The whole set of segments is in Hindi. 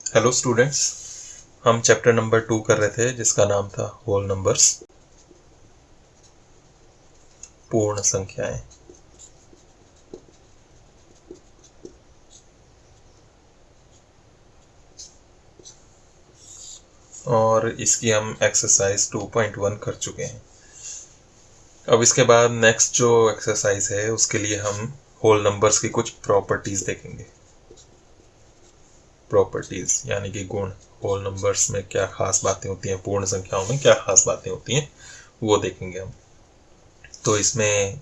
हेलो स्टूडेंट्स, हम चैप्टर नंबर 2 कर रहे थे जिसका नाम था होल नंबर्स, पूर्ण संख्याएं। और इसकी हम एक्सरसाइज 2.1 कर चुके हैं। अब इसके बाद नेक्स्ट जो एक्सरसाइज है उसके लिए हम होल नंबर्स की कुछ प्रॉपर्टीज देखेंगे। प्रॉपर्टीज यानी कि गुण। होल नंबर्स में क्या खास बातें होती हैं, पूर्ण संख्याओं में क्या खास बातें होती हैं, वो देखेंगे हम। तो इसमें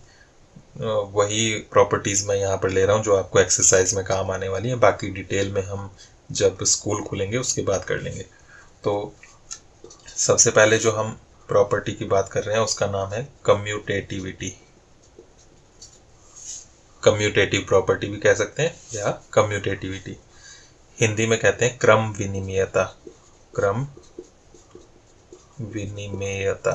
वही प्रॉपर्टीज मैं यहाँ पर ले रहा हूँ जो आपको एक्सरसाइज में काम आने वाली है। बाकी डिटेल में हम जब स्कूल खुलेंगे उसके बाद कर लेंगे। तो सबसे पहले जो हम प्रॉपर्टी की बात कर रहे हैं उसका नाम है कम्यूटेटिविटी। कम्यूटेटिव प्रॉपर्टी भी कह सकते हैं या कम्यूटेटिविटी। हिंदी में कहते हैं क्रम विनिमेयता। क्रम विनिमेयता।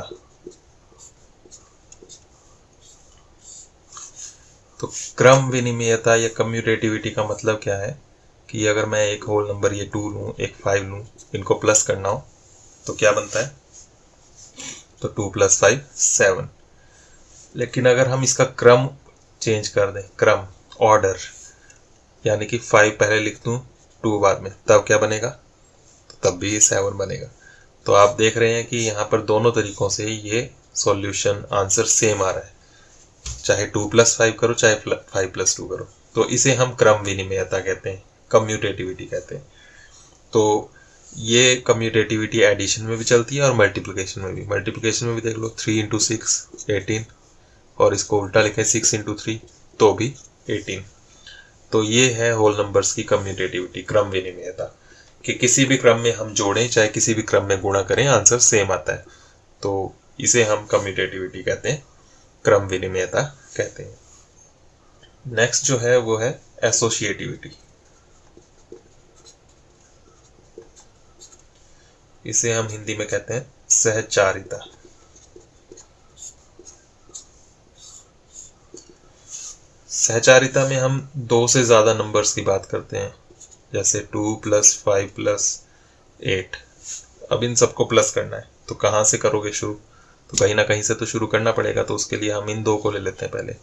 तो क्रम विनिमेयता या कम्यूटेटिविटी का मतलब क्या है कि अगर मैं एक होल नंबर ये 2 लूँ, एक 5 लूँ, इनको प्लस करना हो तो क्या बनता है? तो 2 + 5 7। लेकिन अगर हम इसका क्रम चेंज कर दें, क्रम, ऑर्डर, यानी कि 5 पहले लिख दूँ 2 बाद में, तब क्या बनेगा? तो तब भी ये 7 बनेगा। तो आप देख रहे हैं कि यहाँ पर दोनों तरीकों से ये सॉल्यूशन आंसर सेम आ रहा है, चाहे 2 + 5 करो चाहे 5 + 2 करो। तो इसे हम क्रम विनिमेयता कहते हैं, कम्यूटेटिविटी कहते हैं। तो ये कम्यूटेटिविटी एडिशन में भी चलती है और मल्टीप्लिकेशन में भी। मल्टीप्लिकेशन में भी देख लो, 3 × 6 18, और इसको उल्टा लिखें 6 × 3 तो भी 18। तो ये है होल नंबर्स की कम्यूटेटिविटी, क्रम विनिमेयता, कि किसी भी क्रम में हम जोड़ें चाहे किसी भी क्रम में गुणा करें आंसर सेम आता है। तो इसे हम कम्यूटेटिविटी कहते हैं, क्रम विनिमेयता कहते हैं। नेक्स्ट जो है वो है एसोसिएटिविटी। इसे हम हिंदी में कहते हैं सहचारिता। सहचारिता में हम 2 से ज़्यादा नंबर्स की बात करते हैं, जैसे 2 + 5 + 8। अब इन सबको प्लस करना है तो कहाँ से करोगे शुरू? तो कहीं ना कहीं से तो शुरू करना पड़ेगा। तो उसके लिए हम इन 2 को ले लेते हैं पहले।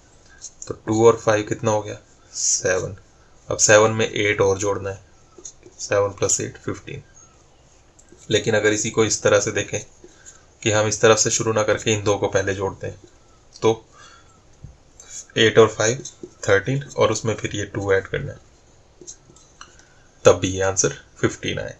तो 2 और 5 कितना हो गया? 7। अब 7 में 8 और जोड़ना है, 7 + 8 15। लेकिन अगर इसी को इस तरह से देखें कि हम इस तरफ से शुरू ना करके इन 2 को पहले जोड़ते हैं, तो 8 और 5 13, और उसमें फिर ये 2 ऐड करना है, तब भी ये आंसर 15 आए।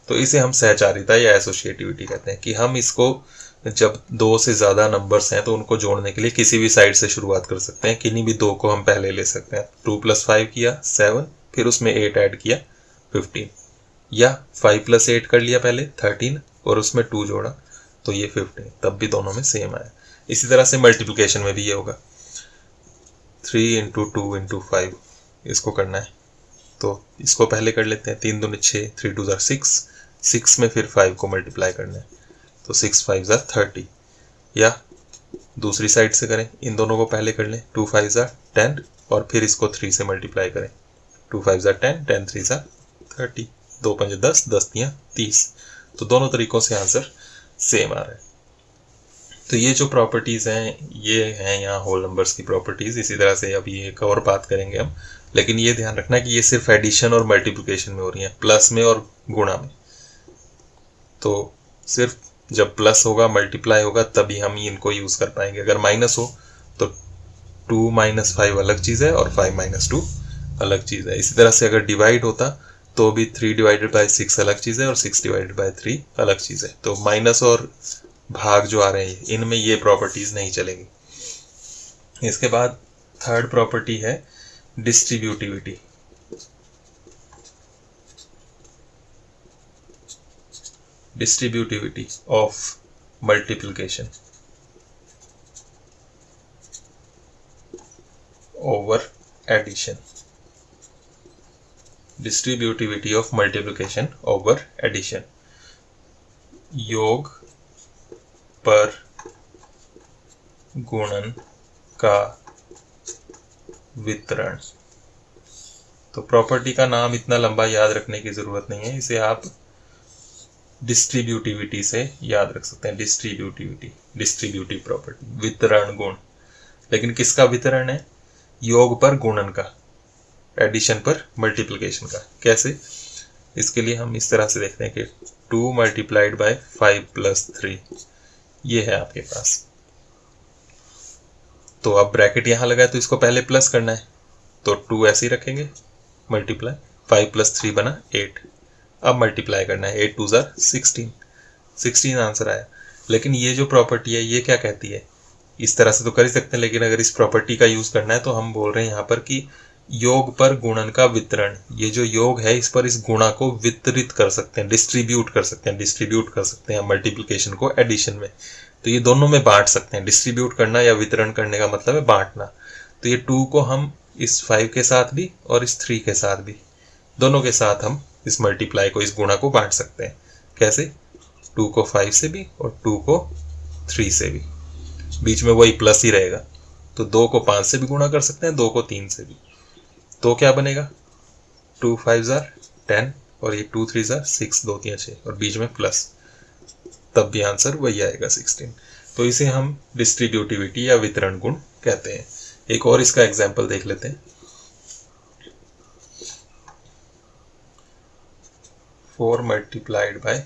तो इसे हम सहचारिता या एसोसिएटिविटी कहते हैं, कि हम इसको जब 2 से ज़्यादा नंबर्स हैं तो उनको जोड़ने के लिए किसी भी साइड से शुरुआत कर सकते हैं, किन्हीं भी 2 को हम पहले ले सकते हैं। 2 + 5 किया 7, फिर उसमें 8 ऐड किया 15, या 5 + 8 कर लिया पहले 13 और उसमें 2 जोड़ा तो ये 15, तब भी दोनों में सेम आया। इसी तरह से मल्टीप्लिकेशन में भी ये होगा, 3 × 2 × 5 इसको करना है तो इसको पहले कर लेते हैं। 3 दूनी 6, 3 2 6, 6 में फिर 5 को मल्टीप्लाई करना है तो 6 5 30। या दूसरी साइड से करें, इन दोनों को पहले कर लें, 2 5 10, और फिर इसको 3 से मल्टीप्लाई करें, 2 5 10, 10 3 30, 2 5 10, 10 3 30। तो दोनों तरीकों से आंसर सेम आ रहा है। तो ये जो प्रॉपर्टीज़ हैं ये हैं यहाँ होल नंबर्स की प्रॉपर्टीज़। इसी तरह से अभी एक और बात करेंगे हम, लेकिन ये ध्यान रखना कि ये सिर्फ एडिशन और मल्टीप्लिकेशन में हो रही है, प्लस में और गुणा में। तो सिर्फ जब प्लस होगा, मल्टीप्लाई होगा, तभी हम इनको यूज़ कर पाएंगे। अगर माइनस हो तो 2 - 5 अलग चीज़ है और 5 - 2 अलग चीज़ है। इसी तरह से अगर डिवाइड होता तो भी 3/6 अलग चीज़ है और 6/3 अलग चीज़ है। तो माइनस और भाग जो आ रहे हैं इनमें ये प्रॉपर्टीज नहीं चलेगी। इसके बाद थर्ड प्रॉपर्टी है distributivity. Distributivity of multiplication over addition. Distributivity of multiplication over addition, योग पर गुणन का वितरण। तो प्रॉपर्टी का नाम इतना लंबा याद रखने की ज़रूरत नहीं है, इसे आप डिस्ट्रीब्यूटिविटी से याद रख सकते हैं। डिस्ट्रीब्यूटिव प्रॉपर्टी, वितरण गुण। लेकिन किसका वितरण है? योग पर गुणन का, एडिशन पर मल्टीप्लिकेशन का। कैसे? इसके लिए हम इस तरह से देखते हैं कि 2 मल्टीप्लाइड बाय 5 प्लस 3, ये है आपके पास। तो अब ब्रैकेट यहाँ लगा है तो इसको पहले प्लस करना है, तो 2 ऐसे ही रखेंगे, मल्टीप्लाई 5 प्लस 3 बना 8। अब मल्टीप्लाई करना है, 8 2 जार 16 आंसर आया। लेकिन ये जो प्रॉपर्टी है ये क्या कहती है? इस तरह से तो कर ही सकते हैं, लेकिन अगर इस प्रॉपर्टी का यूज करना है तो हम बोल रहे हैं यहाँ पर कि योग पर गुणन का वितरण। ये जो योग है इस पर इस गुणा को वितरित कर सकते हैं, डिस्ट्रीब्यूट कर सकते हैं मल्टीप्लिकेशन को एडिशन में। तो ये दोनों में बांट सकते हैं। डिस्ट्रीब्यूट करना या वितरण करने का मतलब है बांटना। तो ये 2 को हम इस 5 के साथ भी और इस 3 के साथ भी, दोनों के साथ हम इस मल्टीप्लाई को, इस गुणा को बांट सकते हैं। कैसे? 2 को 5 से भी और 2 को 3 से भी, बीच में वही प्लस ही रहेगा। तो 2 को 5 से भी गुणा कर सकते हैं, 2 को 3 से भी। तो क्या बनेगा? 2 5 जार 10 और ये 2 3 जार 6, 2 3 6 और बीच में प्लस, तब भी आंसर वही आएगा 16। तो इसे हम डिस्ट्रीब्यूटिविटी या वितरण गुण कहते हैं। एक और इसका एग्जाम्पल देख लेते हैं। 4 मल्टीप्लाइड बाय,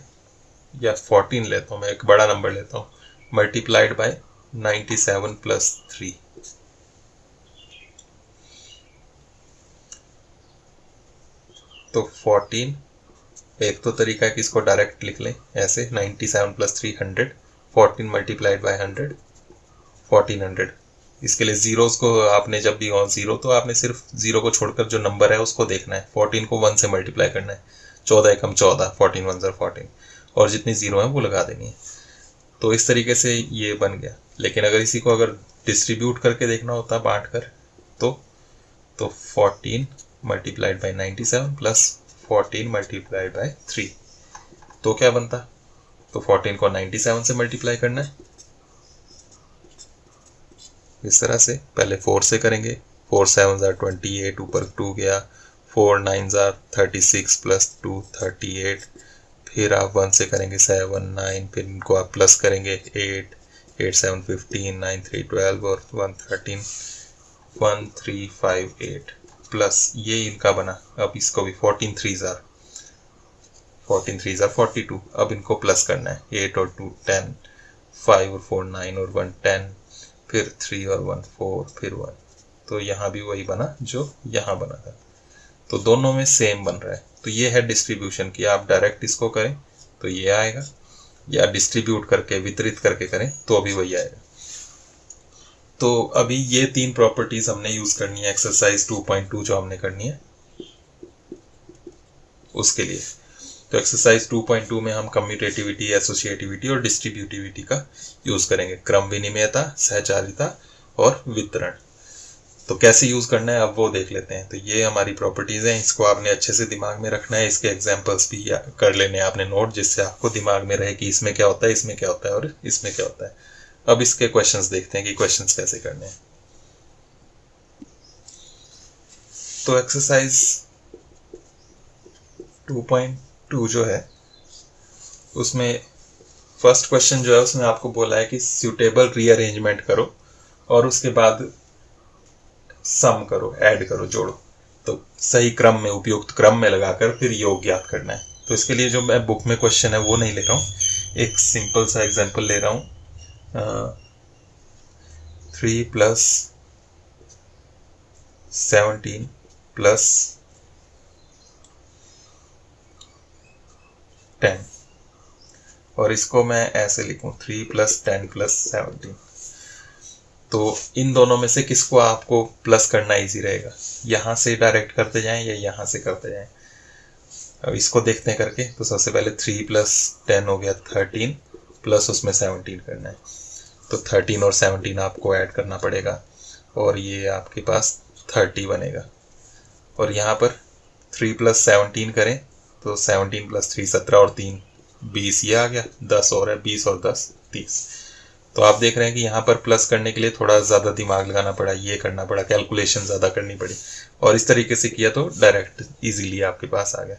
या 14 लेता हूँ मैं, एक बड़ा नंबर लेता हूँ, मल्टीप्लाइड बाय 97 प्लस 3। तो 14, एक तो तरीका है कि इसको डायरेक्ट लिख लें ऐसे, 97 प्लस 3 100, 14 मल्टीप्लाइड बाय 100 1400। इसके लिए जीरोस को आपने जब भी हो जीरो, तो आपने सिर्फ जीरो को छोड़कर जो नंबर है उसको देखना है। 14 को 1 से मल्टीप्लाई करना है, 14 एकम 14, 14 1 ज़र 14, और जितनी जीरो है वो लगा देनी है। तो इस तरीके से ये बन गया। लेकिन अगर इसी को अगर डिस्ट्रीब्यूट करके देखना होता बांट कर, तो 14 multiplied by 97 plus 14 multiplied by 3, तो क्या बनता? तो 14 को 97 से मल्टीप्लाई करना है इस तरह से। पहले 4 से करेंगे, 4 7 ज़ार 28, ऊपर 2 गया, 4 9 ज़ार 36 प्लस 2 38। फिर आप 1 से करेंगे 7 9, फिर इनको आप प्लस करेंगे 8 8 7 15, 9 3 12 और 1 13, 1 3 5 8 प्लस ये इनका बना। अब इसको भी 14 3 ज़ार 42। अब इनको प्लस करना है, 8 और 2 10, 5 और 4 9 और 1 10, फिर 3 और 1 4, फिर 1। तो यहाँ भी वही बना जो यहाँ बना था। तो दोनों में सेम बन रहा है। तो ये है डिस्ट्रीब्यूशन की। आप डायरेक्ट इसको करें तो ये आएगा, या डिस्ट्रीब्यूट करके वितरित करके करें तो अभी वही आएगा। तो अभी ये 3 प्रॉपर्टीज हमने यूज करनी है एक्सरसाइज 2.2 जो हमने करनी है उसके लिए। तो एक्सरसाइज 2.2 में हम कम्यूटेटिविटी, एसोसिएटिविटी और डिस्ट्रीब्यूटिविटी का यूज करेंगे। क्रम विनिमयता, सहचारिता और वितरण। तो कैसे यूज करना है अब वो देख लेते हैं। तो ये हमारी प्रॉपर्टीज हैं, इसको आपने अच्छे से दिमाग में रखना है। इसके एग्जांपल्स भी कर लेने आपने नोट, जिससे आपको दिमाग में रहे कि इसमें क्या होता है, इसमें क्या होता है और इसमें क्या होता है। अब इसके क्वेश्चंस देखते हैं कि क्वेश्चंस कैसे करने हैं। तो एक्सरसाइज 2.2 जो है उसमें फर्स्ट क्वेश्चन जो है उसमें आपको बोला है कि सूटेबल रीअरेंजमेंट करो और उसके बाद सम करो, ऐड करो, जोड़ो। तो सही क्रम में, उपयुक्त क्रम में लगाकर फिर योग ज्ञात करना है। तो इसके लिए जो मैं बुक में क्वेश्चन है वो नहीं ले रहा हूँ, एक सिंपल सा एग्जांपल ले रहा हूँ। 3 प्लस 17 प्लस 10, और इसको मैं ऐसे लिखूं 3 प्लस 10 प्लस 17। तो इन दोनों में से किसको आपको प्लस करना इजी रहेगा? यहाँ से डायरेक्ट करते जाएं या यहाँ से करते जाएं? अब इसको देखते हैं करके। तो सबसे पहले 3 प्लस 10 हो गया 13, प्लस उसमें 17 करना है। तो 13 और 17 आपको ऐड करना पड़ेगा और ये आपके पास 30 बनेगा। और यहाँ पर 3 प्लस 17 करें तो 17 प्लस 3 17 और 3 20, ये आ गया। 10 और है, 20 और 10 30। तो आप देख रहे हैं कि यहाँ पर प्लस करने के लिए थोड़ा ज़्यादा दिमाग लगाना पड़ा, ये करना पड़ा, कैलकुलेशन ज़्यादा करनी पड़ी, और इस तरीके से किया तो डायरेक्ट इजीली आपके पास आ गया।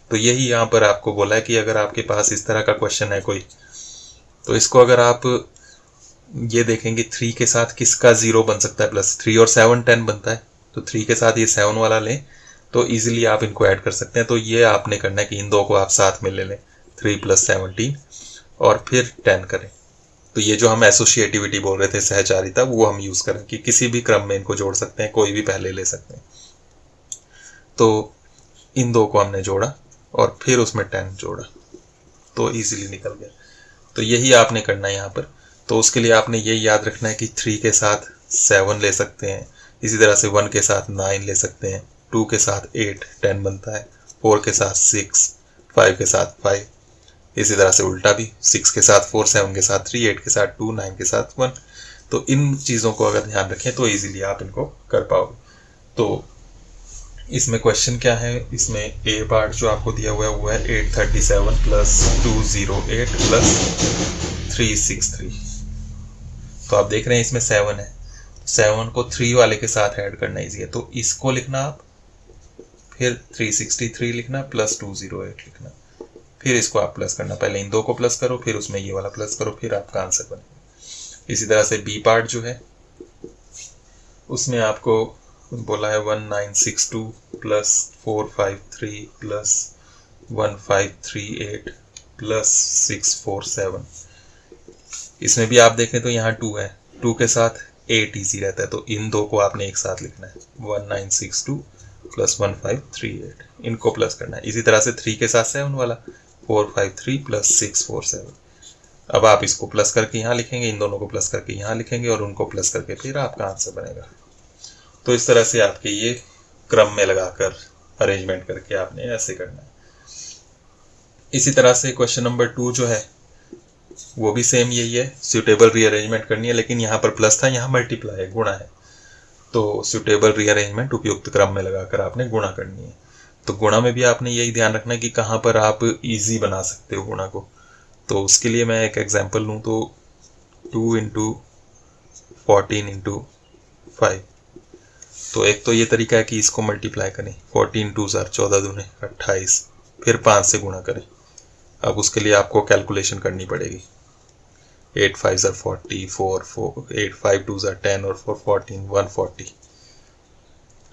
तो यही यहाँ पर आपको बोला है कि अगर आपके पास इस तरह का क्वेश्चन है कोई, तो इसको अगर आप ये देखेंगे 3 के साथ किसका 0 बन सकता है प्लस, 3 और 7 10 बनता है, तो 3 के साथ ये 7 वाला लें तो इजीली आप इनको ऐड कर सकते हैं। तो ये आपने करना है कि इन दो को आप साथ में ले लें, 3 + 17 और फिर 10 करें। तो ये जो हम एसोसिएटिविटी बोल रहे थे, सहचारिता, वो हम यूज़ करें कि किसी भी क्रम में इनको जोड़ सकते हैं, कोई भी पहले ले सकते हैं। तो इन दो को हमने जोड़ा और फिर उसमें 10 जोड़ा तो इजीली निकल गया। तो यही आपने करना है यहाँ पर। तो उसके लिए आपने ये याद रखना है कि 3 के साथ 7 ले सकते हैं, इसी तरह से 1 के साथ 9 ले सकते हैं, 2 के साथ 8 10 बनता है, 4 के साथ 6, 5 के साथ 5, इसी तरह से उल्टा भी, 6 के साथ 4, 7 के साथ 3, 8 के साथ 2, 9 के साथ 1। तो इन चीज़ों को अगर ध्यान रखें तो इजीली आप इनको कर पाओगे। तो इसमें क्वेश्चन क्या है, इसमें ए पार्ट जो आपको दिया हुआ है वो है 837 + 208 + 363। तो आप देख रहे हैं इसमें 7 है, 7 को 3 वाले के साथ ऐड करना ईजी है, तो इसको लिखना आप, फिर 363 लिखना + 208 लिखना, फिर इसको आप प्लस करना, पहले इन दो को प्लस करो, फिर उसमें ये वाला प्लस करो, फिर आपका आंसर बनेगा। इसी तरह से बी पार्ट जो है उसमें आपको बोला है 1962 + 453 + 1538 + 647। इसमें भी आप देखें तो यहाँ 2 है, 2 के साथ 8 इजी रहता है, तो इन दो को आपने एक साथ लिखना है, 1962 + 1538, इनको प्लस करना है। इसी तरह से 3 के साथ 7 वाला, 453 + 647। अब आप इसको प्लस करके यहाँ लिखेंगे, इन दोनों को प्लस करके यहाँ लिखेंगे और उनको प्लस करके फिर आपका आंसर बनेगा। तो इस तरह से आपके ये क्रम में लगाकर अरेंजमेंट करके आपने ऐसे करना है। इसी तरह से क्वेश्चन नंबर 2 जो है वो भी सेम यही है, सुटेबल रीअरेंजमेंट करनी है, लेकिन यहाँ पर प्लस था, यहाँ मल्टीप्लाई है, गुणा है। तो सुटेबल रीअरेंजमेंट उपयुक्त क्रम में लगाकर आपने गुणा करनी है। तो गुणा में भी आपने यही ध्यान रखना है कि कहाँ पर आप इजी बना सकते हो गुणा को। तो उसके लिए मैं एक एग्जांपल लूँ तो 2 × 14 × 5। तो एक तो ये तरीका है कि इसको मल्टीप्लाई करें, 14 2 14 दूने 28, फिर 5 से गुणा करें। अब उसके लिए आपको कैलकुलेशन करनी पड़ेगी, 8 5 40, 8 5 2 10 और 4 14, 140।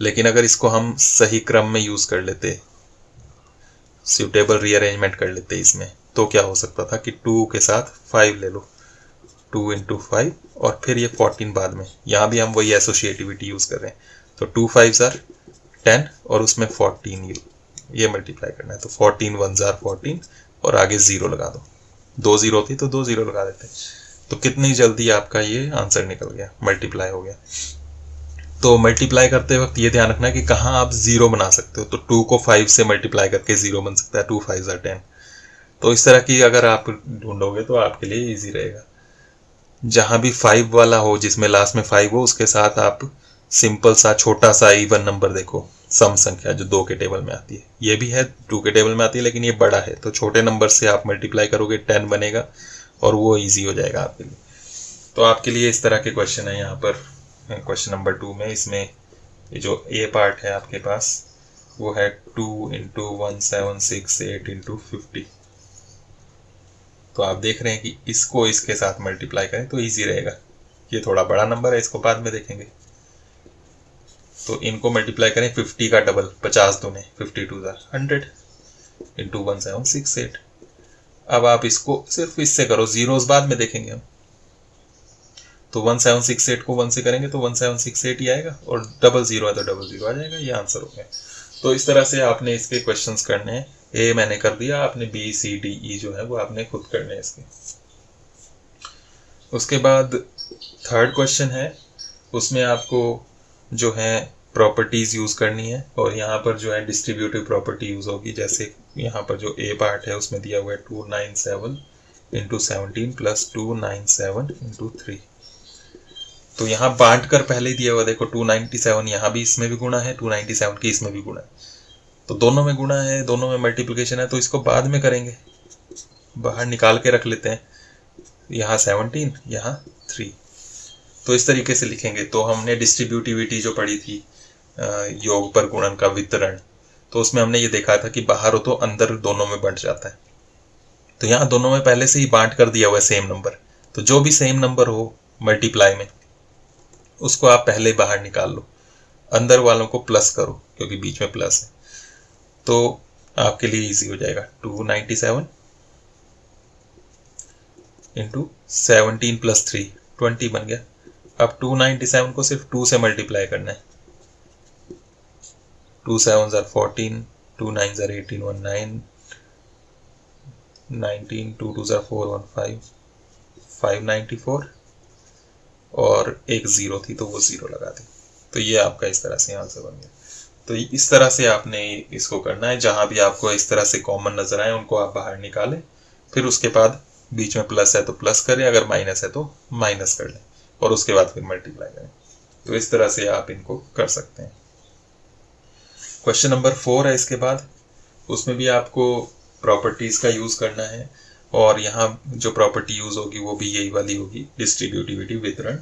लेकिन अगर इसको हम सही क्रम में यूज़ कर लेते, सूटेबल रीअरेंजमेंट कर लेते इसमें, तो क्या हो सकता था कि 2 के साथ 5 ले लो, 2 × 5 और फिर ये 14 बाद में। यहाँ भी हम वही एसोसिएटिविटी यूज़ कर रहे हैं, तो 2 5 10 और उसमें 14 ये मल्टीप्लाई करना है। तो 14 1 14 और आगे 0 लगा दो, 2 0 थी तो 2 0 लगा देते, तो कितनी जल्दी आपका ये आंसर निकल गया, मल्टीप्लाई हो गया। तो मल्टीप्लाई करते वक्त ये ध्यान रखना है कि कहाँ आप 0 बना सकते हो। तो 2 को 5 से मल्टीप्लाई करके 0 बन सकता है, 2 5 10। तो इस तरह की अगर आप ढूंढोगे तो आपके लिए इजी रहेगा। जहां भी 5 वाला हो, जिसमें लास्ट में 5 हो, उसके साथ आप सिंपल सा छोटा सा इवन नंबर देखो, सम संख्या जो 2 के टेबल में आती है, ये भी है 2 के टेबल में आती है, लेकिन ये बड़ा है, तो छोटे नंबर से आप मल्टीप्लाई करोगे 10 बनेगा और वो इजी हो जाएगा आपके लिए। तो आपके लिए इस तरह के क्वेश्चन है यहाँ पर क्वेश्चन नंबर 2 में। इसमें जो ए पार्ट है आपके पास वो है 2 × 1768 × 50। तो आप देख रहे हैं कि इसको इसके साथ मल्टीप्लाई करें तो इजी रहेगा। ये थोड़ा बड़ा नंबर है, इसको बाद में देखेंगे। तो इनको मल्टीप्लाई करें 50 का डबल, 50 दूने 52 100 × 1768। अब आप इसको सिर्फ इससे करो, जीरोस बाद में देखेंगे हम। तो 1768 को 1 से करेंगे तो 1768 ही आएगा, और 00 है तो 00 आ जाएगा, ये आंसर हो गया। तो इस तरह से आपने इसके क्वेश्चंस करने हैं। ए मैंने कर दिया, आपने बी सी डी ई जो है वो आपने खुद करने हैं इसके। उसके बाद थर्ड क्वेश्चन है, उसमें आपको जो है प्रॉपर्टीज यूज करनी है, और यहाँ पर जो है डिस्ट्रीब्यूटिव प्रॉपर्टी यूज होगी। जैसे यहाँ पर जो ए पार्ट है उसमें दिया हुआ है 297 × 17 + 297 × 3। तो यहाँ बांट कर पहले ही दिया हुआ, देखो 297 यहाँ भी, इसमें भी गुणा है, 297 की इसमें भी गुणा है, तो दोनों में गुणा है, दोनों में मल्टीप्लिकेशन है, तो इसको बाद में करेंगे, बाहर निकाल के रख लेते हैं। यहाँ 17, यहाँ 3। तो इस तरीके से लिखेंगे। तो हमने डिस्ट्रीब्यूटिविटी जो पढ़ी थी योग पर गुणन का वितरण, तो उसमें हमने ये देखा था कि बाहर हो तो अंदर दोनों में बंट जाता है। तो यहाँ दोनों में पहले से ही बांट कर दिया हुआ है सेम नंबर। तो जो भी सेम नंबर हो मल्टीप्लाई में, उसको आप पहले बाहर निकाल लो, अंदर वालों को प्लस करो क्योंकि बीच में प्लस है। तो आपके लिए इजी हो जाएगा। 297 इंटू 17 प्लस 3, 20 बन गया। अब 297 को सिर्फ 2 से मल्टीप्लाई करना है। 2 7s are 14, 2 9s are 18, 1 9, 19, 2 2s are 4, 1 5, 594 और एक जीरो थी तो वो जीरो लगा दी। तो ये आपका इस तरह से आंसर बन गया। तो इस तरह से आपने इसको करना है। जहां भी आपको इस तरह से कॉमन नजर आए उनको आप बाहर निकालें, फिर उसके बाद बीच में प्लस है तो प्लस करें, अगर माइनस है तो माइनस कर लें, और उसके बाद फिर मल्टीप्लाई करें। तो इस तरह से आप इनको कर सकते हैं। क्वेश्चन नंबर 4 है इसके बाद। उसमें भी आपको प्रॉपर्टीज का यूज करना है, और यहाँ जो प्रॉपर्टी यूज होगी वो भी यही वाली होगी, डिस्ट्रीब्यूटिविटी, वितरण।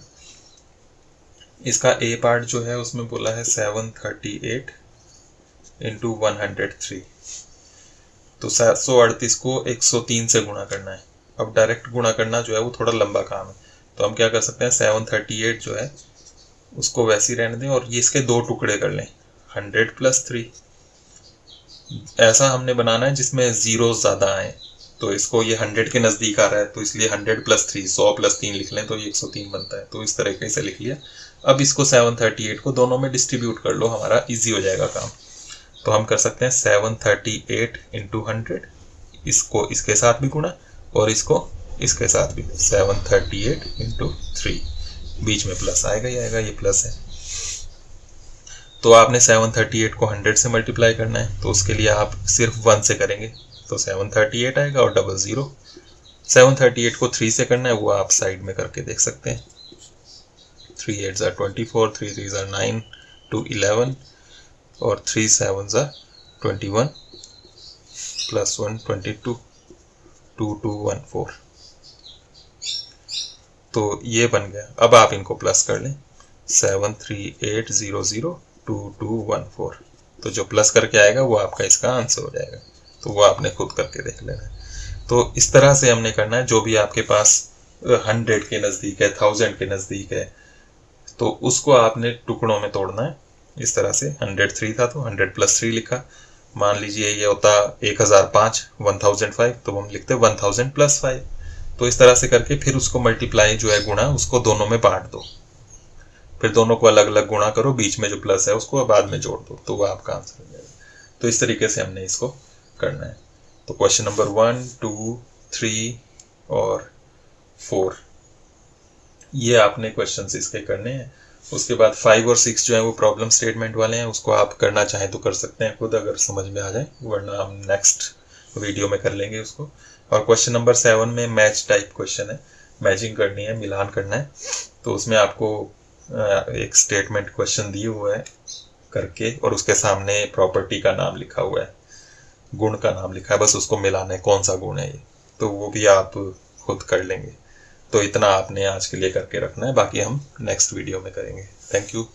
इसका ए पार्ट जो है उसमें बोला है 738 इंटू 103। तो 738 को 103 से गुणा करना है। अब डायरेक्ट गुणा करना जो है वो थोड़ा लंबा काम है, तो हम क्या कर सकते हैं, 738 जो है उसको वैसे ही रहने दें और ये इसके दो टुकड़े कर लें, 100 प्लस 3। ऐसा हमने बनाना है जिसमें जीरो ज्यादा आए। तो इसको ये 100 के नजदीक आ रहा है तो इसलिए 100 प्लस 3, 100 प्लस 3 लिख लें तो ये 103 बनता है। तो इस तरीके से लिख लिया। अब इसको 738 को दोनों में डिस्ट्रीब्यूट कर लो, हमारा इजी हो जाएगा काम। तो हम कर सकते हैं 738 इंटू 100, इसको इसके साथ भी गुणा और इसको इसके साथ भी, 738 इंटू 3, बीच में प्लस आएगा ही आएगा, ये प्लस है। तो आपने 738 को 100 से मल्टीप्लाई करना है, तो उसके लिए आप सिर्फ 1 से करेंगे तो 738 आएगा और डबल 0। 738 को 3 से करना है, वो आप साइड में करके देख सकते हैं। 3 8s are 24, 3 3s are 9, 2 11 और 3 7s are 21 प्लस 1 22, 2 2 1 4। तो ये बन गया। अब आप इनको प्लस कर लें, 73800 2214। तो जो प्लस करके आएगा वो आपका इसका आंसर हो जाएगा। तो वो आपने खुद करके देख लेना है। तो इस तरह से हमने करना है। जो भी आपके पास 100 के नज़दीक है, 1000 के नज़दीक है, तो उसको आपने टुकड़ों में तोड़ना है। इस तरह से 103 था तो 100 प्लस 3 लिखा। मान लीजिए ये होता 1005, 1005, तो हम लिखते 1000 प्लस 5। तो इस तरह से करके फिर उसको मल्टीप्लाई जो है गुणा, उसको दोनों में बांट दो, फिर दोनों को अलग अलग गुणा करो, बीच में जो प्लस है उसको बाद में जोड़ दो, तो वो आपका आंसर हो जाएगा। तो इस तरीके से हमने इसको करना है। तो क्वेश्चन नंबर 1, 2, 3 और 4 ये आपने क्वेश्चंस इसके करने हैं। उसके बाद 5 और 6 जो है वो प्रॉब्लम स्टेटमेंट वाले हैं, उसको आप करना चाहें तो कर सकते हैं खुद, अगर समझ में आ जाए, वरना हम नेक्स्ट वीडियो में कर लेंगे उसको। और क्वेश्चन नंबर 7 में मैच टाइप क्वेश्चन है, मैचिंग करनी है, मिलान करना है। तो उसमें आपको एक स्टेटमेंट क्वेश्चन दिए हुआ है करके, और उसके सामने प्रॉपर्टी का नाम लिखा हुआ है, गुण का नाम लिखा है, बस उसको मिलाना है कौन सा गुण है ये। तो वो भी आप खुद कर लेंगे। तो इतना आपने आज के लिए करके रखना है, बाकी हम नेक्स्ट वीडियो में करेंगे। Thank you.